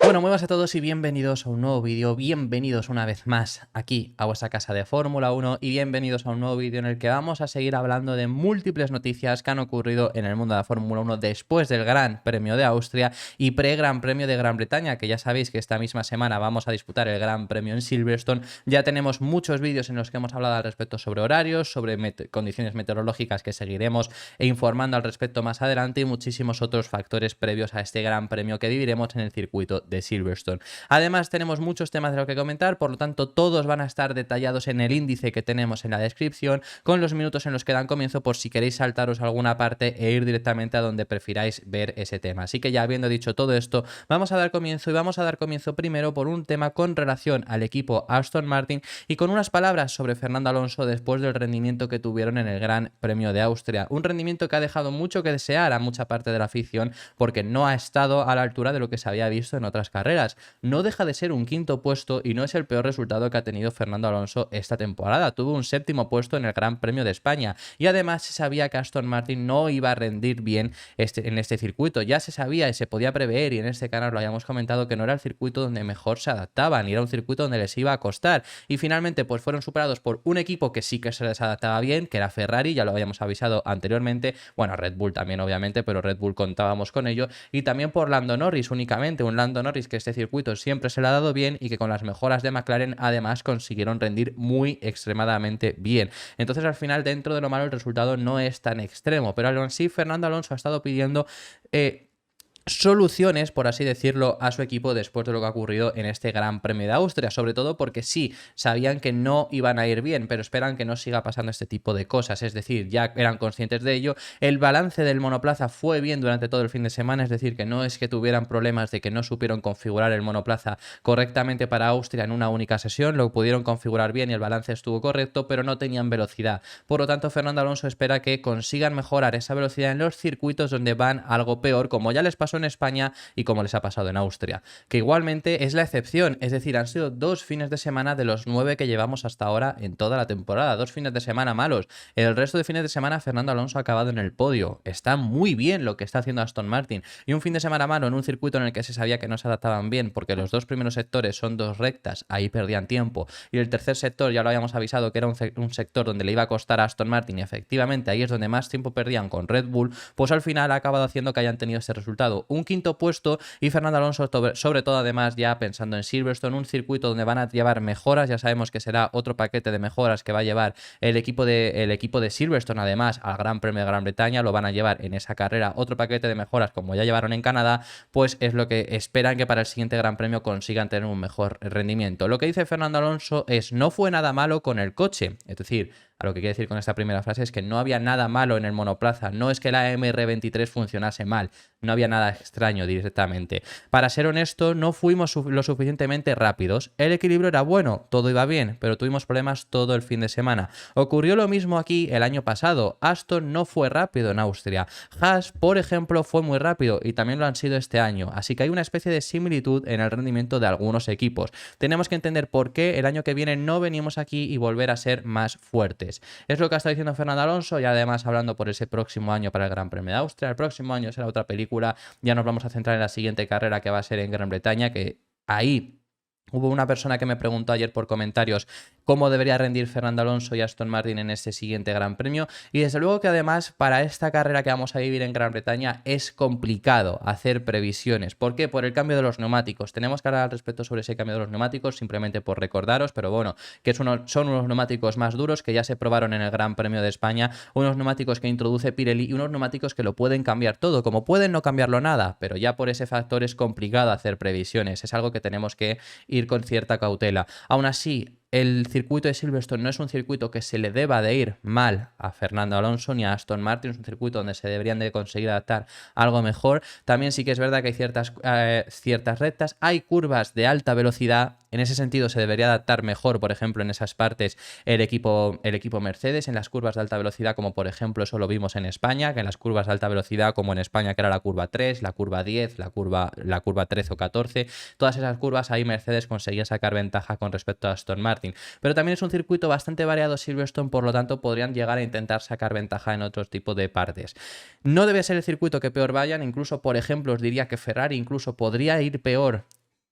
Bueno, muy buenas a todos y bienvenidos a un nuevo vídeo, bienvenidos una vez más aquí a vuestra casa de Fórmula 1 y bienvenidos a un nuevo vídeo en el que vamos a seguir hablando de múltiples noticias que han ocurrido en el mundo de la Fórmula 1 después del Gran Premio de Austria y pre-Gran Premio de Gran Bretaña, que ya sabéis que esta misma semana vamos a disputar el Gran Premio en Silverstone. Ya tenemos muchos vídeos en los que hemos hablado al respecto sobre horarios, sobre condiciones meteorológicas que seguiremos informando al respecto más adelante y muchísimos otros factores previos a este Gran Premio que viviremos en el circuito de Silverstone. Además tenemos muchos temas de lo que comentar, por lo tanto todos van a estar detallados en el índice que tenemos en la descripción, con los minutos en los que dan comienzo por si queréis saltaros alguna parte e ir directamente a donde prefiráis ver ese tema. Así que ya habiendo dicho todo esto, vamos a dar comienzo y vamos a dar comienzo primero por un tema con relación al equipo Aston Martin y con unas palabras sobre Fernando Alonso después del rendimiento que tuvieron en el Gran Premio de Austria. Un rendimiento que ha dejado mucho que desear a mucha parte de la afición porque no ha estado a la altura de lo que se había visto en otras carreras. No deja de ser un quinto puesto y no es el peor resultado que ha tenido Fernando Alonso esta temporada. Tuvo un séptimo puesto en el Gran Premio de España y además se sabía que Aston Martin no iba a rendir bien en este circuito. Ya se sabía y se podía prever, y en este canal lo habíamos comentado, que no era el circuito donde mejor se adaptaban y era un circuito donde les iba a costar, y finalmente pues fueron superados por un equipo que sí que se les adaptaba bien, que era Ferrari. Ya lo habíamos avisado anteriormente, bueno, Red Bull también obviamente, pero Red Bull contábamos con ello, y también por Lando Norris únicamente, un Lando Norris que este circuito siempre se le ha dado bien y que con las mejoras de McLaren además consiguieron rendir muy extremadamente bien. Entonces al final, dentro de lo malo, el resultado no es tan extremo, pero aún así Fernando Alonso ha estado pidiendo soluciones, por así decirlo, a su equipo después de lo que ha ocurrido en este Gran Premio de Austria, sobre todo porque sí, sabían que no iban a ir bien, pero esperan que no siga pasando este tipo de cosas, es decir, ya eran conscientes de ello. El balance del monoplaza fue bien durante todo el fin de semana, es decir, que no es que tuvieran problemas de que no supieron configurar el monoplaza correctamente para Austria en una única sesión, lo pudieron configurar bien y el balance estuvo correcto, pero no tenían velocidad. Por lo tanto, Fernando Alonso espera que consigan mejorar esa velocidad en los circuitos donde van algo peor, como ya les pasó en España y como les ha pasado en Austria, que igualmente es la excepción. Es decir, han sido 2 fines de semana de los 9 que llevamos hasta ahora en toda la temporada, 2 fines de semana malos. El resto de fines de semana Fernando Alonso ha acabado en el podio. Está muy bien lo que está haciendo Aston Martin, y un fin de semana malo en un circuito en el que se sabía que no se adaptaban bien porque los dos primeros sectores son 2 rectas, ahí perdían tiempo, y el tercer sector ya lo habíamos avisado que era un sector donde le iba a costar a Aston Martin, y efectivamente ahí es donde más tiempo perdían con Red Bull. Pues al final ha acabado haciendo que hayan tenido ese resultado, un quinto puesto, y Fernando Alonso sobre todo además ya pensando en Silverstone, un circuito donde van a llevar mejoras. Ya sabemos que será otro paquete de mejoras que va a llevar el equipo de Silverstone además al Gran Premio de Gran Bretaña, lo van a llevar en esa carrera, otro paquete de mejoras como ya llevaron en Canadá, pues es lo que esperan que para el siguiente Gran Premio consigan tener un mejor rendimiento. Lo que dice Fernando Alonso es: no fue nada malo con el coche, es decir, a lo que quiere decir con esta primera frase es que no había nada malo en el monoplaza, no es que la MR23 funcionase mal, no había nada extraño directamente. Para ser honesto, no fuimos lo suficientemente rápidos, el equilibrio era bueno, todo iba bien, pero tuvimos problemas todo el fin de semana. Ocurrió lo mismo aquí el año pasado, Aston no fue rápido en Austria, Haas, por ejemplo, fue muy rápido y también lo han sido este año, así que hay una especie de similitud en el rendimiento de algunos equipos. Tenemos que entender por qué el año que viene no venimos aquí y volver a ser más fuertes. Es lo que ha estado diciendo Fernando Alonso, y además hablando por ese próximo año para el Gran Premio de Austria. El próximo año será otra película, ya nos vamos a centrar en la siguiente carrera, que va a ser en Gran Bretaña, que ahí hubo una persona que me preguntó ayer por comentarios cómo debería rendir Fernando Alonso y Aston Martin en este siguiente Gran Premio, y desde luego que además para esta carrera que vamos a vivir en Gran Bretaña es complicado hacer previsiones. ¿Por qué? Por el cambio de los neumáticos. Tenemos que hablar al respecto sobre ese cambio de los neumáticos, simplemente por recordaros, pero bueno, que son unos neumáticos más duros que ya se probaron en el Gran Premio de España, unos neumáticos que introduce Pirelli y unos neumáticos que lo pueden cambiar todo, como pueden no cambiarlo nada, pero ya por ese factor es complicado hacer previsiones, es algo que tenemos que ir con cierta cautela. Aún así, el circuito de Silverstone no es un circuito que se le deba de ir mal a Fernando Alonso ni a Aston Martin, es un circuito donde se deberían de conseguir adaptar algo mejor. También sí que es verdad que hay ciertas rectas, hay curvas de alta velocidad, en ese sentido se debería adaptar mejor, por ejemplo, en esas partes el equipo Mercedes, en las curvas de alta velocidad, como por ejemplo eso lo vimos en España, que en las curvas de alta velocidad como en España, que era la curva 3, la curva 10, la curva 13 o 14, todas esas curvas ahí Mercedes conseguía sacar ventaja con respecto a Aston Martin. Pero también es un circuito bastante variado Silverstone, por lo tanto podrían llegar a intentar sacar ventaja en otros tipos de partes. No debe ser el circuito que peor vayan, incluso por ejemplo os diría que Ferrari incluso podría ir peor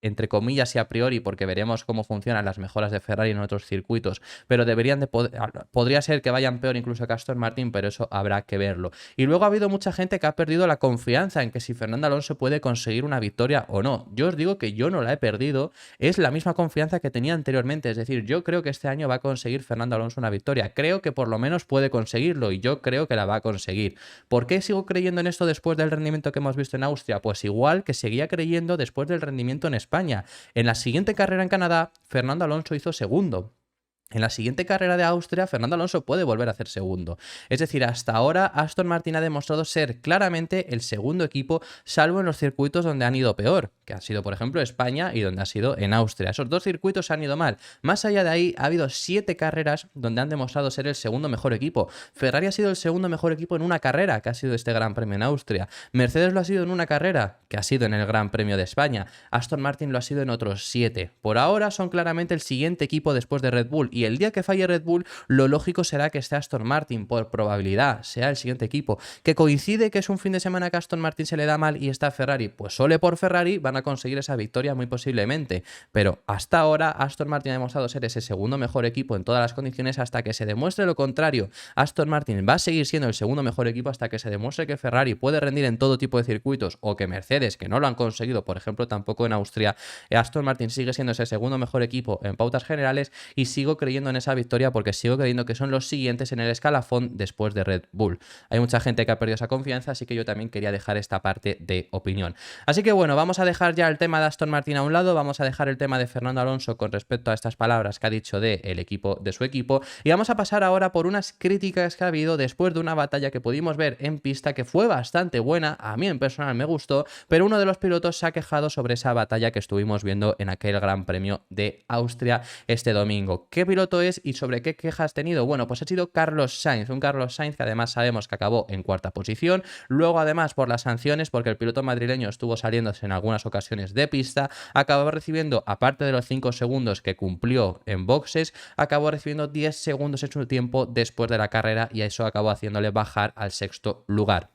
entre comillas y a priori, porque veremos cómo funcionan las mejoras de Ferrari en otros circuitos, pero deberían de podría ser que vayan peor incluso que Aston Martin, pero eso habrá que verlo. Y luego ha habido mucha gente que ha perdido la confianza en que si Fernando Alonso puede conseguir una victoria o no. Yo os digo que yo no la he perdido, es la misma confianza que tenía anteriormente, es decir, yo creo que este año va a conseguir Fernando Alonso una victoria, creo que por lo menos puede conseguirlo y yo creo que la va a conseguir. ¿Por qué sigo creyendo en esto después del rendimiento que hemos visto en Austria? Pues igual que seguía creyendo después del rendimiento en España. En la siguiente carrera en Canadá, Fernando Alonso hizo segundo. En la siguiente carrera de Austria, Fernando Alonso puede volver a hacer segundo. Es decir, hasta ahora Aston Martin ha demostrado ser claramente el segundo equipo, salvo en los circuitos donde han ido peor, que han sido, por ejemplo, España y donde ha sido en Austria. Esos dos circuitos han ido mal. Más allá de ahí, ha habido 7 carreras donde han demostrado ser el segundo mejor equipo. Ferrari ha sido el segundo mejor equipo en una carrera, que ha sido este Gran Premio en Austria. Mercedes lo ha sido en una carrera, que ha sido en el Gran Premio de España. Aston Martin lo ha sido en otros 7. Por ahora son claramente el siguiente equipo después de Red Bull. Y el día que falle Red Bull, lo lógico será que esté Aston Martin, por probabilidad, sea el siguiente equipo. ¿Que coincide que es un fin de semana que a Aston Martin se le da mal y está Ferrari? Pues solo por Ferrari van a conseguir esa victoria muy posiblemente. Pero hasta ahora Aston Martin ha demostrado ser ese segundo mejor equipo en todas las condiciones hasta que se demuestre lo contrario. Aston Martin va a seguir siendo el segundo mejor equipo hasta que se demuestre que Ferrari puede rendir en todo tipo de circuitos o que Mercedes, que no lo han conseguido, por ejemplo, tampoco en Austria, Aston Martin sigue siendo ese segundo mejor equipo en pautas generales y sigo creyendo en esa victoria porque sigo creyendo que son los siguientes en el escalafón después de Red Bull. Hay mucha gente que ha perdido esa confianza, así que yo también quería dejar esta parte de opinión. Así que bueno, vamos a dejar ya el tema de Aston Martin a un lado, vamos a dejar el tema de Fernando Alonso con respecto a estas palabras que ha dicho de su equipo y vamos a pasar ahora por unas críticas que ha habido después de una batalla que pudimos ver en pista que fue bastante buena, a mí en personal me gustó, pero uno de los pilotos se ha quejado sobre esa batalla que estuvimos viendo en aquel Gran Premio de Austria este domingo. ¿Qué piloto es y sobre qué quejas has tenido? Bueno, pues ha sido Carlos Sainz, un Carlos Sainz que además sabemos que acabó en cuarta posición, luego además por las sanciones, porque el piloto madrileño estuvo saliéndose en algunas ocasiones de pista, acabó recibiendo, aparte de los 5 segundos que cumplió en boxes, acabó recibiendo 10 segundos en su tiempo después de la carrera y eso acabó haciéndole bajar al 6º lugar.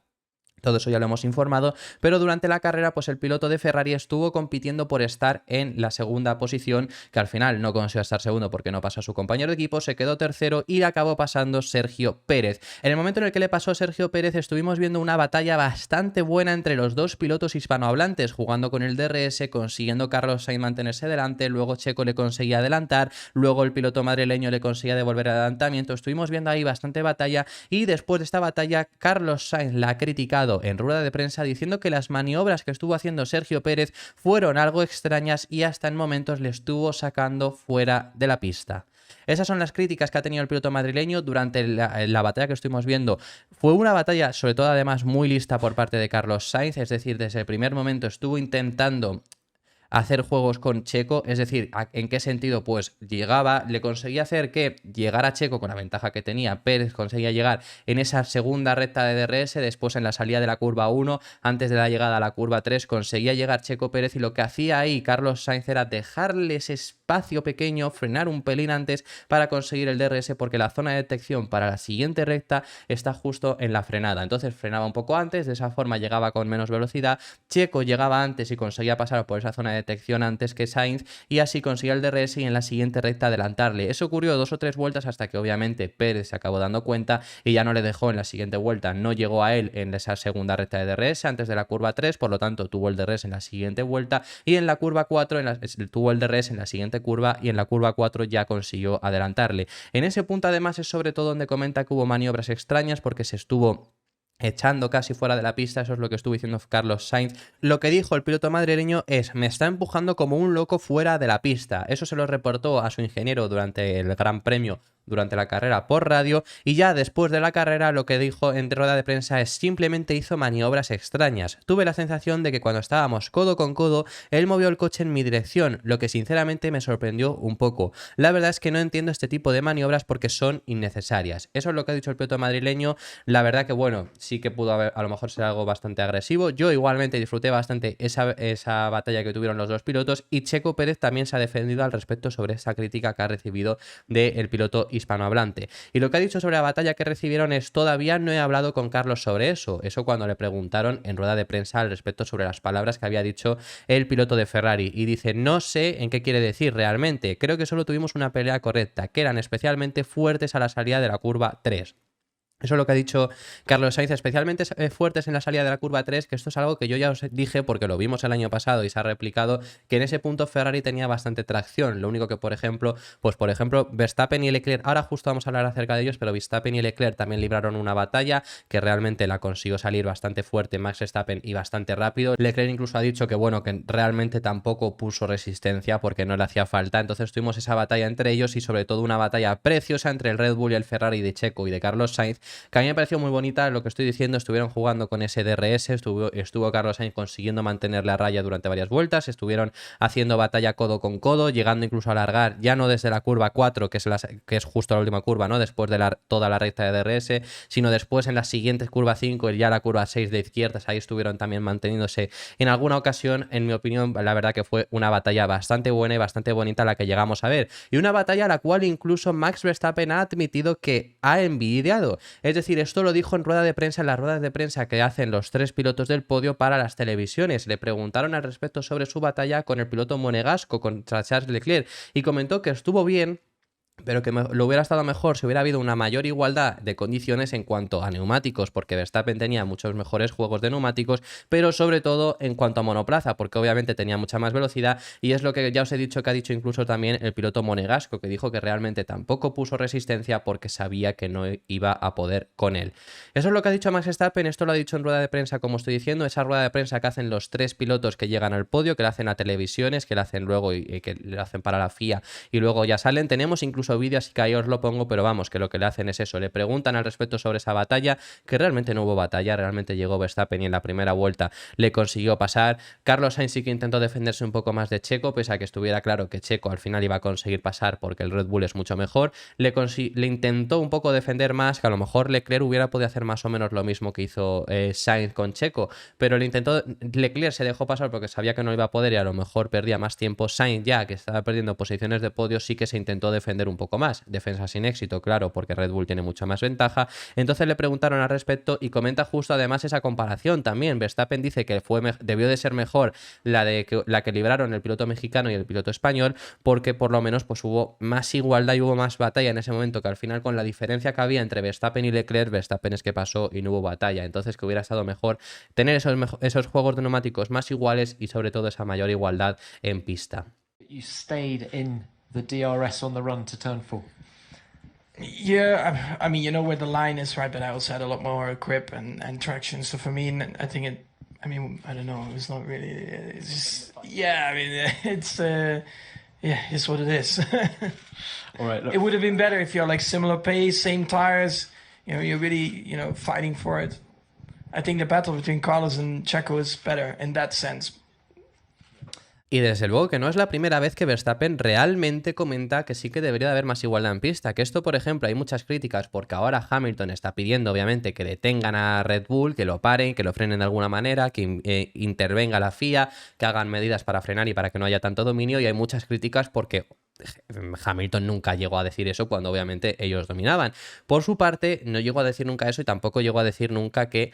Todo eso ya lo hemos informado, pero durante la carrera pues el piloto de Ferrari estuvo compitiendo por estar en la segunda posición, que al final no consiguió estar segundo porque no pasó a su compañero de equipo, se quedó tercero y le acabó pasando Sergio Pérez. En el momento en el que le pasó Sergio Pérez estuvimos viendo una batalla bastante buena entre los dos pilotos hispanohablantes, jugando con el DRS, consiguiendo Carlos Sainz mantenerse delante, luego Checo le conseguía adelantar, luego el piloto madrileño le conseguía devolver el adelantamiento, estuvimos viendo ahí bastante batalla y después de esta batalla Carlos Sainz la ha criticado en rueda de prensa diciendo que las maniobras que estuvo haciendo Sergio Pérez fueron algo extrañas y hasta en momentos le estuvo sacando fuera de la pista. Esas son las críticas que ha tenido el piloto madrileño durante la batalla que estuvimos viendo. Fue una batalla, sobre todo además, muy lista por parte de Carlos Sainz, es decir, desde el primer momento estuvo intentando hacer juegos con Checo, es decir, ¿en qué sentido? Pues llegaba, le conseguía hacer que llegara Checo con la ventaja que tenía, Pérez conseguía llegar en esa segunda recta de DRS, después en la salida de la curva 1, antes de la llegada a la curva 3, conseguía llegar Checo Pérez y lo que hacía ahí Carlos Sainz era dejarle ese espacio pequeño, frenar un pelín antes para conseguir el DRS porque la zona de detección para la siguiente recta está justo en la frenada, entonces frenaba un poco antes, de esa forma llegaba con menos velocidad, Checo llegaba antes y conseguía pasar por esa zona de detección antes que Sainz y así consiguió el DRS y en la siguiente recta adelantarle. Eso ocurrió 2 o 3 vueltas hasta que obviamente Pérez se acabó dando cuenta y ya no le dejó en la siguiente vuelta, no llegó a él en esa segunda recta de DRS antes de la curva 3, por lo tanto tuvo el DRS en la siguiente vuelta y en la curva 4 tuvo el DRS en la siguiente curva y en la curva 4 ya consiguió adelantarle. En ese punto además es sobre todo donde comenta que hubo maniobras extrañas porque se estuvo echando casi fuera de la pista, eso es lo que estuvo diciendo Carlos Sainz. Lo que dijo el piloto madrileño es: me está empujando como un loco fuera de la pista. Eso se lo reportó a su ingeniero durante el Gran Premio, durante la carrera por radio, y ya después de la carrera lo que dijo en rueda de prensa es: simplemente hizo maniobras extrañas. Tuve la sensación de que cuando estábamos codo con codo, él movió el coche en mi dirección, lo que sinceramente me sorprendió un poco. La verdad es que no entiendo este tipo de maniobras porque son innecesarias. Eso es lo que ha dicho el piloto madrileño. La verdad que bueno, sí que pudo haber, a lo mejor ser algo bastante agresivo. Yo igualmente disfruté bastante esa batalla que tuvieron los dos pilotos y Checo Pérez también se ha defendido al respecto sobre esa crítica que ha recibido del piloto hispanohablante. Y lo que ha dicho sobre la batalla que recibieron es: todavía no he hablado con Carlos sobre eso. Eso cuando le preguntaron en rueda de prensa al respecto sobre las palabras que había dicho el piloto de Ferrari. Y dice: no sé en qué quiere decir realmente. Creo que solo tuvimos una pelea correcta, que eran especialmente fuertes a la salida de la curva 3. Eso es lo que ha dicho Carlos Sainz, especialmente fuertes en la salida de la curva 3, que esto es algo que yo ya os dije porque lo vimos el año pasado y se ha replicado, que en ese punto Ferrari tenía bastante tracción. Lo único que, por ejemplo, Verstappen y Leclerc, ahora justo vamos a hablar acerca de ellos, pero Verstappen y Leclerc también libraron una batalla que realmente la consiguió salir bastante fuerte Max Verstappen y bastante rápido. Leclerc incluso ha dicho que bueno, que realmente tampoco puso resistencia porque no le hacía falta. Entonces tuvimos esa batalla entre ellos y sobre todo una batalla preciosa entre el Red Bull y el Ferrari de Checo y de Carlos Sainz, que a mí me pareció muy bonita. Lo que estoy diciendo, estuvieron jugando con ese DRS, estuvo Carlos Sainz consiguiendo mantener la raya durante varias vueltas, estuvieron haciendo batalla codo con codo, llegando incluso a alargar, ya no desde la curva 4, que es justo la última curva, ¿no? Después de toda la recta de DRS, sino después en las siguientes curva 5 y ya la curva 6 de izquierdas, ahí estuvieron también manteniéndose en alguna ocasión. En mi opinión, la verdad que fue una batalla bastante buena y bastante bonita la que llegamos a ver, y una batalla a la cual incluso Max Verstappen ha admitido que ha envidiado. Es decir, esto lo dijo en rueda de prensa, en las ruedas de prensa que hacen los 3 pilotos del podio para las televisiones. Le preguntaron al respecto sobre su batalla con el piloto monegasco, contra Charles Leclerc, y comentó que estuvo bien, pero que lo hubiera estado mejor si hubiera habido una mayor igualdad de condiciones en cuanto a neumáticos, porque Verstappen tenía muchos mejores juegos de neumáticos, pero sobre todo en cuanto a monoplaza, porque obviamente tenía mucha más velocidad, y es lo que ya os he dicho que ha dicho incluso también el piloto monegasco, que dijo que realmente tampoco puso resistencia porque sabía que no iba a poder con él. Eso es lo que ha dicho Max Verstappen. Esto lo ha dicho en rueda de prensa, como estoy diciendo, esa rueda de prensa que hacen los 3 pilotos que llegan al podio, que la hacen a televisiones, que la hacen luego y que le hacen para la FIA y luego ya salen. Tenemos incluso vídeo, así que ahí os lo pongo, pero vamos, que lo que le hacen es eso, le preguntan al respecto sobre esa batalla, que realmente no hubo batalla, realmente llegó Verstappen y en la primera vuelta le consiguió pasar. Carlos Sainz sí que intentó defenderse un poco más de Checo, pese a que estuviera claro que Checo al final iba a conseguir pasar porque el Red Bull es mucho mejor. Le intentó un poco defender más, que a lo mejor Leclerc hubiera podido hacer más o menos lo mismo que hizo Sainz con Checo, pero Leclerc se dejó pasar porque sabía que no iba a poder y a lo mejor perdía más tiempo. Sainz, ya que estaba perdiendo posiciones de podio, sí que se intentó defender un poco más. Defensa sin éxito, claro, porque Red Bull tiene mucha más ventaja. Entonces le preguntaron al respecto y comenta justo además esa comparación también. Verstappen dice que debió de ser mejor la que libraron el piloto mexicano y el piloto español, porque por lo menos pues hubo más igualdad y hubo más batalla en ese momento, que al final con la diferencia que había entre Verstappen y Leclerc, Verstappen es que pasó y no hubo batalla. Entonces que hubiera estado mejor tener esos juegos de neumáticos más iguales y sobre todo esa mayor igualdad en pista. You stayed in the DRS on the run to turn 4. Yeah, I mean, you know where the line is, right? But I also had a lot more grip and traction. So for me, I think I don't know. It's not really. It's just, yeah. I mean, it's what it is. All right. Look. It would have been better if you're like similar pace, same tires. You know, you're really, fighting for it. I think the battle between Carlos and Checo is better in that sense. Y desde luego que no es la primera vez que Verstappen realmente comenta que sí que debería de haber más igualdad en pista. Que esto, por ejemplo, hay muchas críticas porque ahora Hamilton está pidiendo, obviamente, que detengan a Red Bull, que lo paren, que lo frenen de alguna manera, que intervenga la FIA, que hagan medidas para frenar y para que no haya tanto dominio. Y hay muchas críticas porque Hamilton nunca llegó a decir eso cuando obviamente ellos dominaban. Por su parte, no llegó a decir nunca eso y tampoco llegó a decir nunca que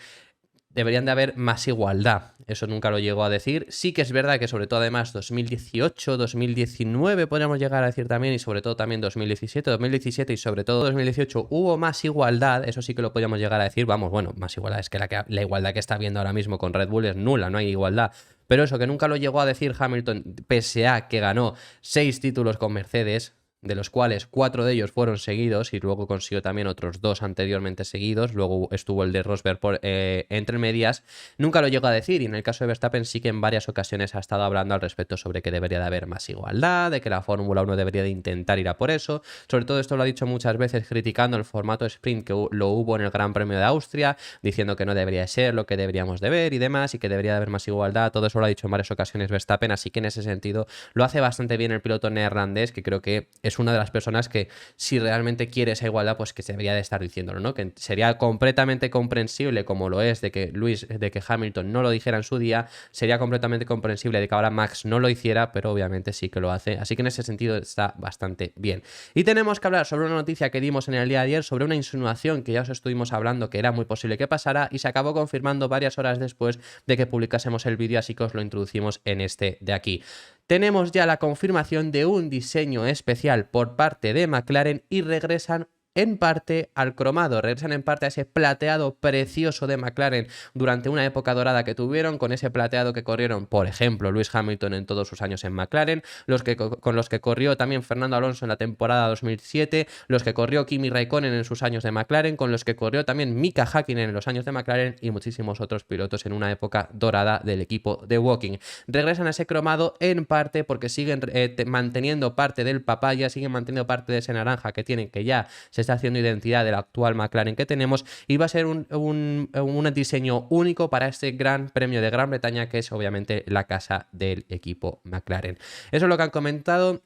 deberían de haber más igualdad. Eso nunca lo llegó a decir. Sí que es verdad que sobre todo además 2018, 2019 podríamos llegar a decir también, y sobre todo también 2017 y sobre todo 2018 hubo más igualdad. Eso sí que lo podríamos llegar a decir. Vamos, bueno, más igualdad. Es que la igualdad que está habiendo ahora mismo con Red Bull es nula, no hay igualdad. Pero eso, que nunca lo llegó a decir Hamilton, pese a que ganó 6 títulos con Mercedes, de los cuales 4 de ellos fueron seguidos y luego consiguió también otros 2 anteriormente seguidos. Luego estuvo el de Rosberg entre medias. Nunca lo llegó a decir, y en el caso de Verstappen sí que en varias ocasiones ha estado hablando al respecto sobre que debería de haber más igualdad, de que la Fórmula 1 debería de intentar ir a por eso. Sobre todo esto lo ha dicho muchas veces criticando el formato sprint que lo hubo en el Gran Premio de Austria, diciendo que no debería ser lo que deberíamos de ver y demás, y que debería de haber más igualdad. Todo eso lo ha dicho en varias ocasiones Verstappen, así que en ese sentido lo hace bastante bien el piloto neerlandés, que creo que es es una de las personas que, si realmente quiere esa igualdad, pues que se debería de estar diciéndolo, ¿no? Que sería completamente comprensible, como lo es, de que Hamilton no lo dijera en su día, sería completamente comprensible de que ahora Max no lo hiciera, pero obviamente sí que lo hace, así que en ese sentido está bastante bien. Y tenemos que hablar sobre una noticia que dimos en el día de ayer, sobre una insinuación que ya os estuvimos hablando que era muy posible que pasara y se acabó confirmando varias horas después de que publicásemos el vídeo, así que os lo introducimos en este de aquí. Tenemos ya la confirmación de un diseño especial por parte de McLaren y regresan en parte al cromado, regresan en parte a ese plateado precioso de McLaren durante una época dorada que tuvieron, con ese plateado que corrieron, por ejemplo, Lewis Hamilton en todos sus años en McLaren, con los que corrió también Fernando Alonso en la temporada 2007, los que corrió Kimi Raikkonen en sus años de McLaren, con los que corrió también Mika Häkkinen en los años de McLaren y muchísimos otros pilotos en una época dorada del equipo de Woking. Regresan a ese cromado en parte porque siguen manteniendo parte del papaya, siguen manteniendo parte de ese naranja que tienen, que ya se está haciendo identidad del actual McLaren que tenemos, y va a ser un diseño único para este Gran Premio de Gran Bretaña, que es obviamente la casa del equipo McLaren. Eso es lo que han comentado.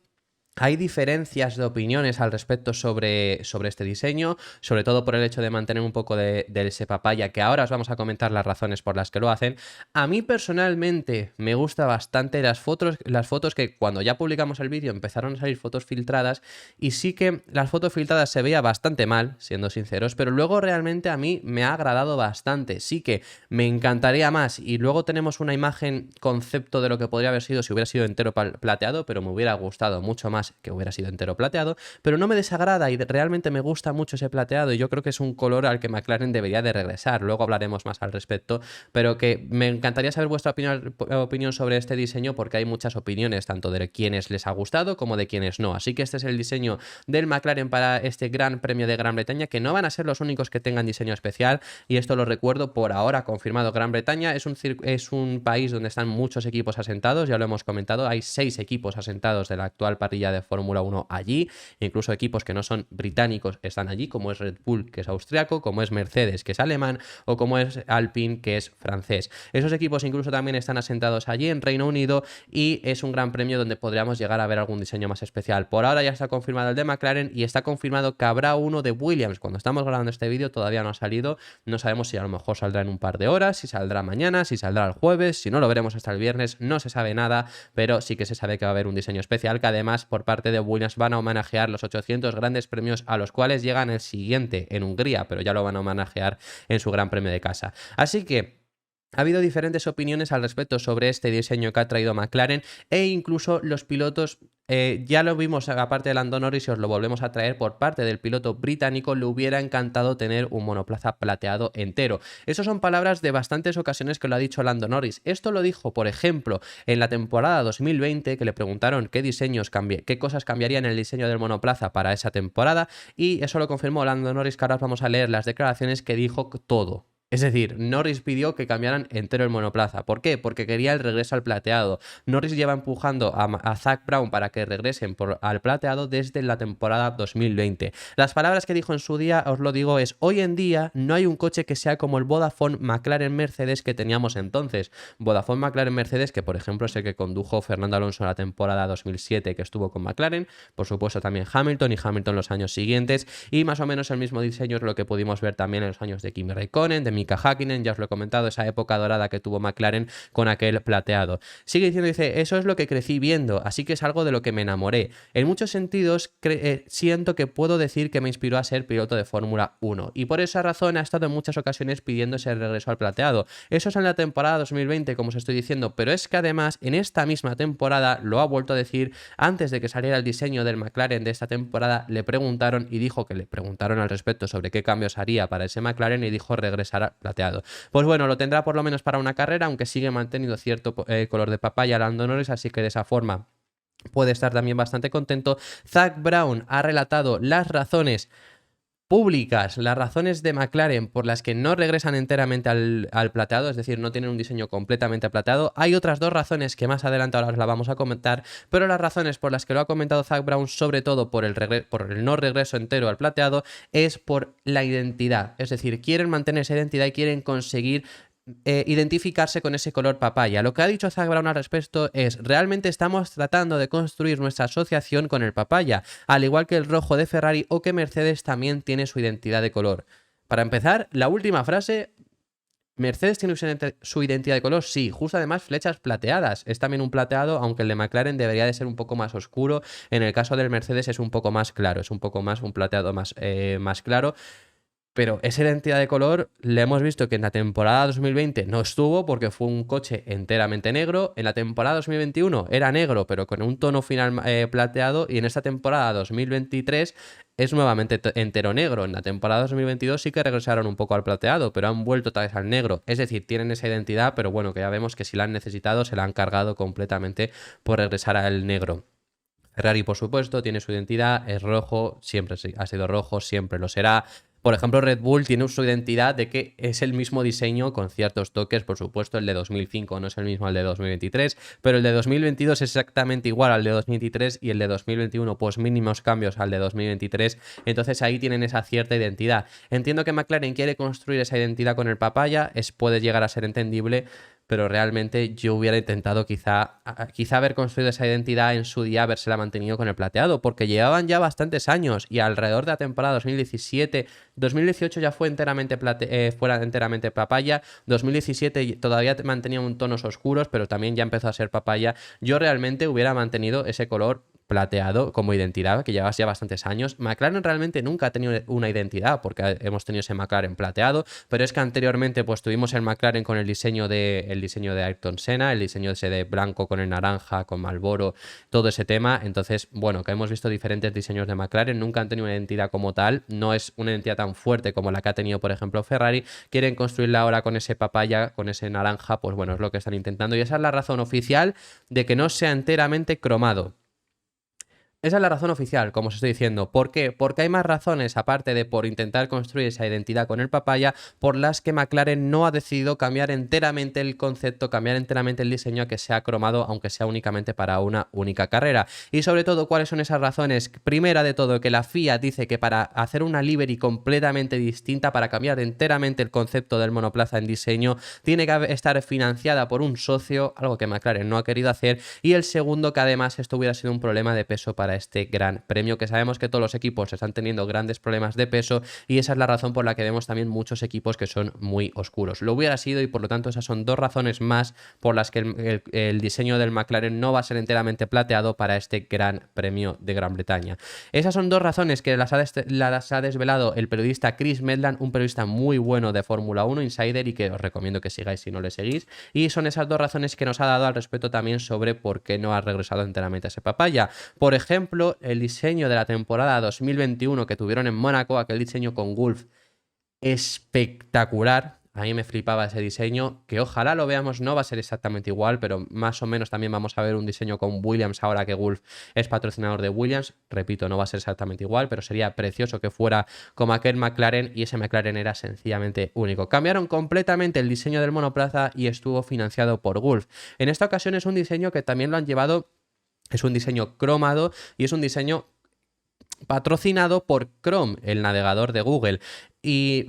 Hay diferencias de opiniones al respecto sobre este diseño, sobre todo por el hecho de mantener un poco de ese papaya, que ahora os vamos a comentar las razones por las que lo hacen. A mí personalmente me gusta bastante las fotos que cuando ya publicamos el vídeo empezaron a salir fotos filtradas, y sí que las fotos filtradas se veía bastante mal, siendo sinceros, pero luego realmente a mí me ha agradado bastante. Sí que me encantaría más, y luego tenemos una imagen concepto de lo que podría haber sido si hubiera sido entero plateado, pero me hubiera gustado mucho más que hubiera sido entero plateado, pero no me desagrada y realmente me gusta mucho ese plateado, y yo creo que es un color al que McLaren debería de regresar. Luego hablaremos más al respecto, pero que me encantaría saber vuestra opinión sobre este diseño, porque hay muchas opiniones, tanto de quienes les ha gustado como de quienes no. Así que este es el diseño del McLaren para este Gran Premio de Gran Bretaña, que no van a ser los únicos que tengan diseño especial, y esto lo recuerdo, por ahora confirmado. Gran Bretaña es un país donde están muchos equipos asentados, ya lo hemos comentado, hay 6 equipos asentados de la actual parrilla de Fórmula 1 allí, incluso equipos que no son británicos están allí, como es Red Bull, que es austriaco, como es Mercedes, que es alemán, o como es Alpine, que es francés. Esos equipos incluso también están asentados allí en Reino Unido, y es un gran premio donde podríamos llegar a ver algún diseño más especial. Por ahora ya está confirmado el de McLaren, y está confirmado que habrá uno de Williams. Cuando estamos grabando este vídeo todavía no ha salido, no sabemos si a lo mejor saldrá en un par de horas, si saldrá mañana, si saldrá el jueves, si no lo veremos hasta el viernes, no se sabe nada, pero sí que se sabe que va a haber un diseño especial, que además por parte de Williams van a homenajear los 800 grandes premios, a los cuales llegan el siguiente en Hungría, pero ya lo van a homenajear en su Gran Premio de casa. Así que ha habido diferentes opiniones al respecto sobre este diseño que ha traído McLaren, e incluso los pilotos, ya lo vimos aparte de Lando Norris, y os lo volvemos a traer por parte del piloto británico, le hubiera encantado tener un monoplaza plateado entero. Esas son palabras de bastantes ocasiones que lo ha dicho Lando Norris. Esto lo dijo, por ejemplo, en la temporada 2020, que le preguntaron qué cosas cambiarían en el diseño del monoplaza para esa temporada, y eso lo confirmó Lando Norris, que ahora os vamos a leer las declaraciones que dijo todo. Es decir, Norris pidió que cambiaran entero el monoplaza. ¿Por qué? Porque quería el regreso al plateado. Norris lleva empujando a Zak Brown para que regresen al plateado desde la temporada 2020. Las palabras que dijo en su día, os lo digo, es: hoy en día no hay un coche que sea como el Vodafone McLaren Mercedes que teníamos entonces. Vodafone McLaren Mercedes, que por ejemplo es el que condujo Fernando Alonso en la temporada 2007, que estuvo con McLaren, por supuesto también Hamilton, y Hamilton los años siguientes, y más o menos el mismo diseño es lo que pudimos ver también en los años de Kimi Raikkonen, de Mika Häkkinen, ya os lo he comentado, esa época dorada que tuvo McLaren con aquel plateado. Sigue diciendo, dice: eso es lo que crecí viendo, así que es algo de lo que me enamoré. En muchos sentidos siento que puedo decir que me inspiró a ser piloto de Fórmula 1, y por esa razón ha estado en muchas ocasiones pidiendo ese regreso al plateado. Eso es en la temporada 2020, como os estoy diciendo, pero es que además en esta misma temporada lo ha vuelto a decir. Antes de que saliera el diseño del McLaren de esta temporada, le preguntaron, y dijo que le preguntaron al respecto sobre qué cambios haría para ese McLaren, y dijo regresar al plateado. Pues bueno, lo tendrá por lo menos para una carrera, aunque sigue manteniendo cierto color de papaya Lando Norris, así que de esa forma puede estar también bastante contento. Zak Brown ha relatado las razones públicas, las razones de McLaren por las que no regresan enteramente al plateado, es decir, no tienen un diseño completamente plateado. Hay otras 2 razones que más adelante ahora os las vamos a comentar, pero las razones por las que lo ha comentado Zak Brown, sobre todo por el no regreso entero al plateado, es por la identidad. Es decir, quieren mantener esa identidad y quieren conseguir identificarse con ese color papaya. Lo que ha dicho Zak Brown al respecto es: realmente estamos tratando de construir nuestra asociación con el papaya, al igual que el rojo de Ferrari o que Mercedes también tiene su identidad de color. Para empezar, la última frase... ¿Mercedes tiene su identidad de color? Sí, justo además flechas plateadas. Es también un plateado, aunque el de McLaren debería de ser un poco más oscuro. En el caso del Mercedes es un poco más claro, es un poco más un plateado más claro. Pero esa identidad de color le hemos visto que en la temporada 2020 no estuvo porque fue un coche enteramente negro. En la temporada 2021 era negro pero con un tono final plateado, y en esta temporada 2023 es nuevamente entero negro. En la temporada 2022 sí que regresaron un poco al plateado, pero han vuelto otra vez al negro. Es decir, tienen esa identidad, pero bueno, que ya vemos que si la han necesitado se la han cargado completamente por regresar al negro. Ferrari, por supuesto, tiene su identidad, es rojo, siempre ha sido rojo, siempre lo será. Por ejemplo, Red Bull tiene su identidad de que es el mismo diseño con ciertos toques. Por supuesto, el de 2005 no es el mismo al de 2023, pero el de 2022 es exactamente igual al de 2023 y el de 2021 pues mínimos cambios al de 2023. Entonces ahí tienen esa cierta identidad. Entiendo que McLaren quiere construir esa identidad con el papaya, puede llegar a ser entendible, pero realmente yo hubiera intentado quizá haber construido esa identidad en su día, habérsela mantenido con el plateado, porque llevaban ya bastantes años y alrededor de la temporada 2017, 2018 ya fue enteramente fuera enteramente papaya, 2017 todavía mantenía un tonos oscuros, pero también ya empezó a ser papaya. Yo realmente hubiera mantenido ese color plateado como identidad, que llevas ya bastantes años. McLaren realmente nunca ha tenido una identidad, porque hemos tenido ese McLaren plateado, pero es que anteriormente pues tuvimos el McLaren con el diseño de Ayrton Senna, el diseño ese de blanco con el naranja, con Marlboro, todo ese tema. Entonces, bueno, que hemos visto diferentes diseños de McLaren, nunca han tenido una identidad como tal, no es una identidad tan fuerte como la que ha tenido, por ejemplo, Ferrari. Quieren construirla ahora con ese papaya, con ese naranja, pues bueno, es lo que están intentando, y esa es la razón oficial de que no sea enteramente cromado. Esa es la razón oficial, como os estoy diciendo. ¿Por qué? Porque hay más razones, aparte de por intentar construir esa identidad con el papaya, por las que McLaren no ha decidido cambiar enteramente el concepto, cambiar enteramente el diseño a que sea cromado, aunque sea únicamente para una única carrera. Y sobre todo, ¿cuáles son esas razones? Primera de todo, que la FIA dice que para hacer una livery completamente distinta, para cambiar enteramente el concepto del monoplaza en diseño, tiene que estar financiada por un socio, algo que McLaren no ha querido hacer. Y el segundo, que además esto hubiera sido un problema de peso para este gran premio, que sabemos que todos los equipos están teniendo grandes problemas de peso, y esa es la razón por la que vemos también muchos equipos que son muy oscuros. Lo hubiera sido, y por lo tanto esas son dos razones más por las que el diseño del McLaren no va a ser enteramente plateado para este gran premio de Gran Bretaña. Esas son dos razones que las ha desvelado el periodista Chris Medland, un periodista muy bueno de Fórmula 1 Insider, y que os recomiendo que sigáis si no le seguís, y son esas dos razones que nos ha dado al respecto también sobre por qué no ha regresado enteramente a ese papaya. Por ejemplo, el diseño de la temporada 2021 que tuvieron en Mónaco, aquel diseño con Gulf, espectacular. A mí me flipaba ese diseño, que ojalá lo veamos, no va a ser exactamente igual, pero más o menos también vamos a ver un diseño con Williams ahora que Gulf es patrocinador de Williams. Repito, no va a ser exactamente igual, pero sería precioso que fuera como aquel McLaren, y ese McLaren era sencillamente único. Cambiaron completamente el diseño del monoplaza y estuvo financiado por Gulf. En esta ocasión es un diseño que también lo han llevado, es un diseño cromado y es un diseño patrocinado por Chrome, el navegador de Google.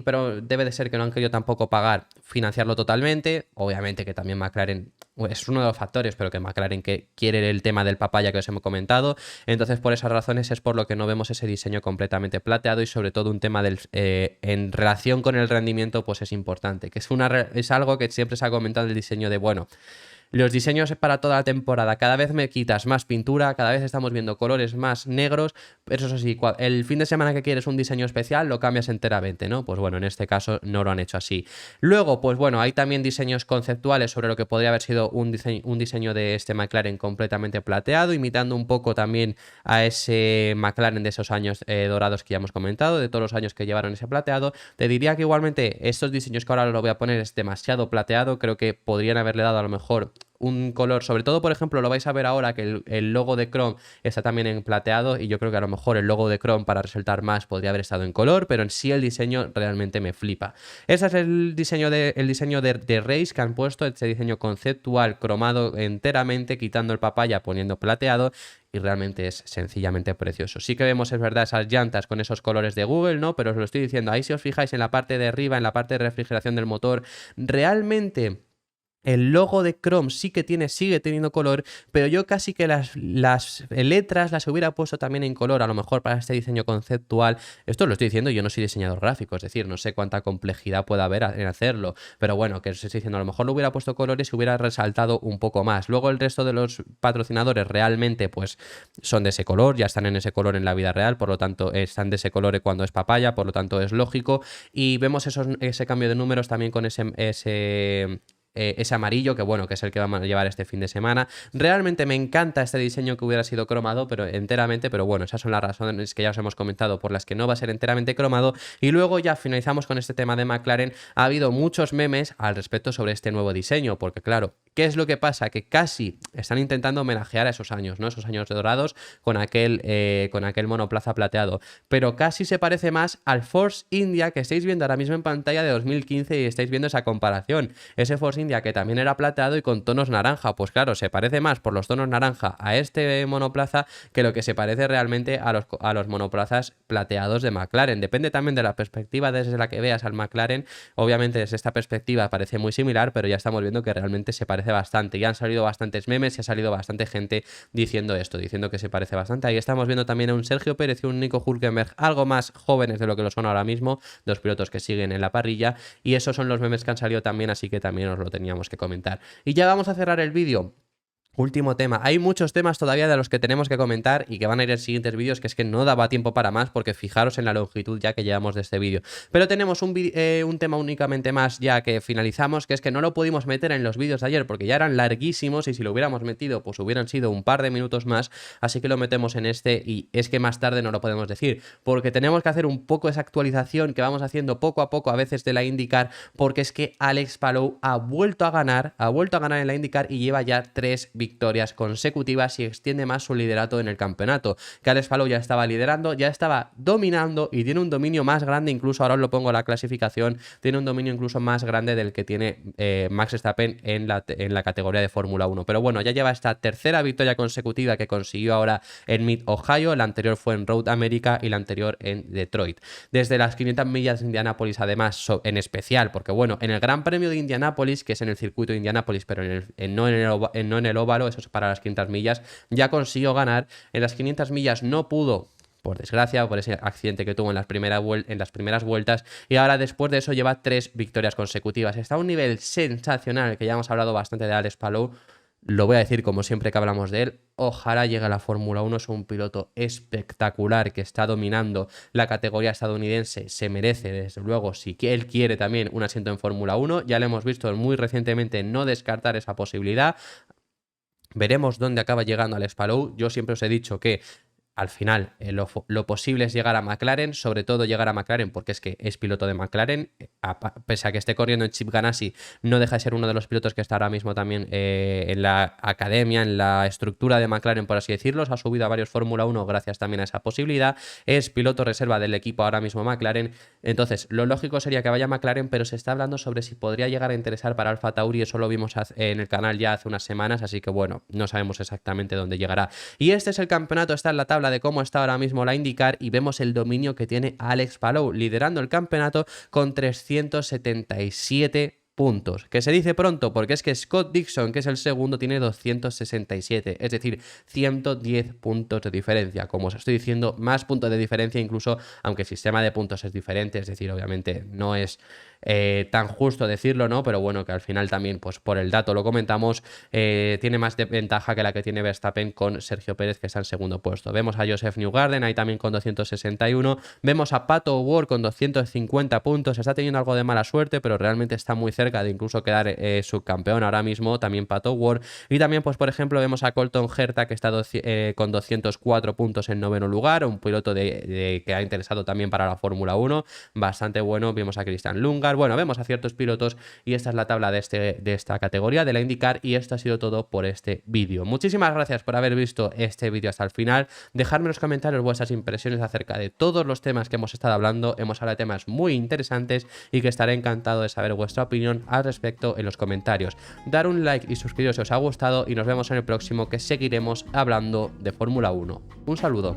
Pero debe de ser que no han querido tampoco financiarlo totalmente. Obviamente que también McLaren es uno de los factores, pero que McLaren que quiere el tema del papaya que os hemos comentado. Entonces, por esas razones es por lo que no vemos ese diseño completamente plateado, y sobre todo un tema en relación con el rendimiento, pues es importante, que es algo que siempre se ha comentado el diseño de, bueno, los diseños para toda la temporada, cada vez me quitas más pintura, cada vez estamos viendo colores más negros, pero eso sí, el fin de semana que quieres un diseño especial lo cambias enteramente, ¿no? Pues bueno, en este caso no lo han hecho así. Luego, pues bueno, hay también diseños conceptuales sobre lo que podría haber sido un diseño de este McLaren completamente plateado, imitando un poco también a ese McLaren de esos años dorados que ya hemos comentado, de todos los años que llevaron ese plateado. Te diría que igualmente estos diseños que ahora lo voy a poner es demasiado plateado, creo que podrían haberle dado a lo mejor un color, sobre todo por ejemplo lo vais a ver ahora que el logo de Chrome está también en plateado, y yo creo que a lo mejor el logo de Chrome para resaltar más podría haber estado en color, pero en sí el diseño realmente me flipa. Ese es el diseño de Race que han puesto, este diseño conceptual cromado enteramente, quitando el papaya, poniendo plateado. y realmente es sencillamente precioso. Sí que vemos, es verdad, esas llantas con esos colores de Google, ¿no? Pero os lo estoy diciendo, ahí si os fijáis en la parte de arriba, en la parte de refrigeración del motor, realmente el logo de Chrome sí que sigue teniendo color, pero yo casi que las letras las hubiera puesto también en color, a lo mejor para este diseño conceptual. Esto lo estoy diciendo, yo no soy diseñador gráfico, es decir, no sé cuánta complejidad puede haber en hacerlo, pero bueno, que os estoy diciendo, a lo mejor lo hubiera puesto colores y hubiera resaltado un poco más. Luego el resto de los patrocinadores realmente pues son de ese color, ya están en ese color en la vida real, por lo tanto están de ese color cuando es papaya, por lo tanto es lógico, y vemos ese cambio de números también con ese amarillo, que bueno, que es el que vamos a llevar este fin de semana. Realmente me encanta este diseño que hubiera sido cromado, pero enteramente, pero bueno, esas son las razones que ya os hemos comentado por las que no va a ser enteramente cromado. Y luego ya finalizamos con este tema de McLaren. Ha habido muchos memes al respecto sobre este nuevo diseño, porque claro, ¿qué es lo que pasa? Que casi están intentando homenajear a esos años, ¿no? Esos años dorados con aquel monoplaza plateado, pero casi se parece más al Force India que estáis viendo ahora mismo en pantalla de 2015 y estáis viendo esa comparación. Ese Force India que también era plateado y con tonos naranja, pues claro, se parece más por los tonos naranja a este monoplaza que lo que se parece realmente a los monoplazas plateados de McLaren. Depende también de la perspectiva desde la que veas al McLaren. Obviamente desde esta perspectiva parece muy similar, pero ya estamos viendo que realmente se parece bastante. Ya han salido bastantes memes y ha salido bastante gente diciendo esto, diciendo que se parece bastante. Ahí estamos viendo también a un Sergio Pérez y un Nico Hülkenberg algo más jóvenes de lo que lo son ahora mismo, dos pilotos que siguen en la parrilla, y esos son los memes que han salido también, así que también os lo teníamos que comentar. Y ya vamos a cerrar el vídeo. Último tema. Hay muchos temas todavía de los que tenemos que comentar y que van a ir en siguientes vídeos, que es que no daba tiempo para más porque fijaros en la longitud ya que llevamos de este vídeo. Pero tenemos un tema únicamente más ya que finalizamos, que es que no lo pudimos meter en los vídeos de ayer porque ya eran larguísimos y si lo hubiéramos metido pues hubieran sido un par de minutos más, así que lo metemos en este y es que más tarde no lo podemos decir porque tenemos que hacer un poco esa actualización que vamos haciendo poco a poco a veces de la IndyCar, porque es que Alex Palou ha vuelto a ganar en la IndyCar y lleva ya 3 victorias consecutivas y extiende más su liderato en el campeonato. Que Alex Palou ya estaba liderando, ya estaba dominando y tiene un dominio más grande, incluso ahora os lo pongo en la clasificación, tiene un dominio incluso más grande del que tiene Max Verstappen en la categoría de Fórmula 1. Pero bueno, ya lleva esta tercera victoria consecutiva que consiguió ahora en Mid-Ohio, la anterior fue en Road America y la anterior en Detroit. Desde las 500 millas de Indianápolis, además, en especial, porque bueno, en el Gran Premio de Indianápolis, que es en el circuito de Indianápolis, pero no en el óvalo, eso es para las 500 millas, ya consiguió ganar. En las 500 millas no pudo, por desgracia, por ese accidente que tuvo en las primeras vueltas, y ahora después de eso lleva 3 victorias consecutivas. Está a un nivel sensacional, que ya hemos hablado bastante de Alex Palou. Lo voy a decir como siempre que hablamos de él, ojalá llegue a la Fórmula 1, es un piloto espectacular que está dominando la categoría estadounidense, se merece desde luego, si él quiere también un asiento en Fórmula 1, ya lo hemos visto muy recientemente no descartar esa posibilidad. Veremos dónde acaba llegando Alex Palou. Yo siempre os he dicho que al final lo posible es llegar a McLaren, sobre todo llegar a McLaren porque es que es piloto de McLaren, pese a que esté corriendo en Chip Ganassi, no deja de ser uno de los pilotos que está ahora mismo también en la academia, en la estructura de McLaren, por así decirlo. Se ha subido a varios Fórmula 1 gracias también a esa posibilidad, es piloto reserva del equipo ahora mismo McLaren, entonces lo lógico sería que vaya a McLaren, pero se está hablando sobre si podría llegar a interesar para Alfa Tauri, eso lo vimos en el canal ya hace unas semanas, así que bueno, no sabemos exactamente dónde llegará. Y este es el campeonato, está en la tabla de cómo está ahora mismo la IndyCar y vemos el dominio que tiene Alex Palou liderando el campeonato con 377 puntos, que se dice pronto porque es que Scott Dixon, que es el segundo, tiene 267, es decir, 110 puntos de diferencia. Como os estoy diciendo, más puntos de diferencia incluso, aunque el sistema de puntos es diferente, es decir, obviamente no es tan justo decirlo, ¿no? Pero bueno, que al final también, pues por el dato lo comentamos, tiene más ventaja que la que tiene Verstappen con Sergio Pérez, que está en segundo puesto. Vemos a Joseph Newgarden ahí también con 261, vemos a Pato O'Ward con 250 puntos, está teniendo algo de mala suerte, pero realmente está muy cerca de incluso quedar subcampeón ahora mismo, también Pato O'Ward, y también, pues por ejemplo, vemos a Colton Herta, que está con 204 puntos en noveno lugar, un piloto que ha interesado también para la Fórmula 1, bastante bueno. Vemos a Christian Lundgaard, bueno, vemos a ciertos pilotos y esta es la tabla de esta categoría de la IndyCar y esto ha sido todo por este vídeo. Muchísimas gracias por haber visto este vídeo hasta el final, dejadme en los comentarios vuestras impresiones acerca de todos los temas que hemos estado hablando, hemos hablado de temas muy interesantes y que estaré encantado de saber vuestra opinión. opinión al respecto en los comentarios. Dar un like y suscribiros si os ha gustado y nos vemos en el próximo, que seguiremos hablando de Fórmula 1. Un saludo.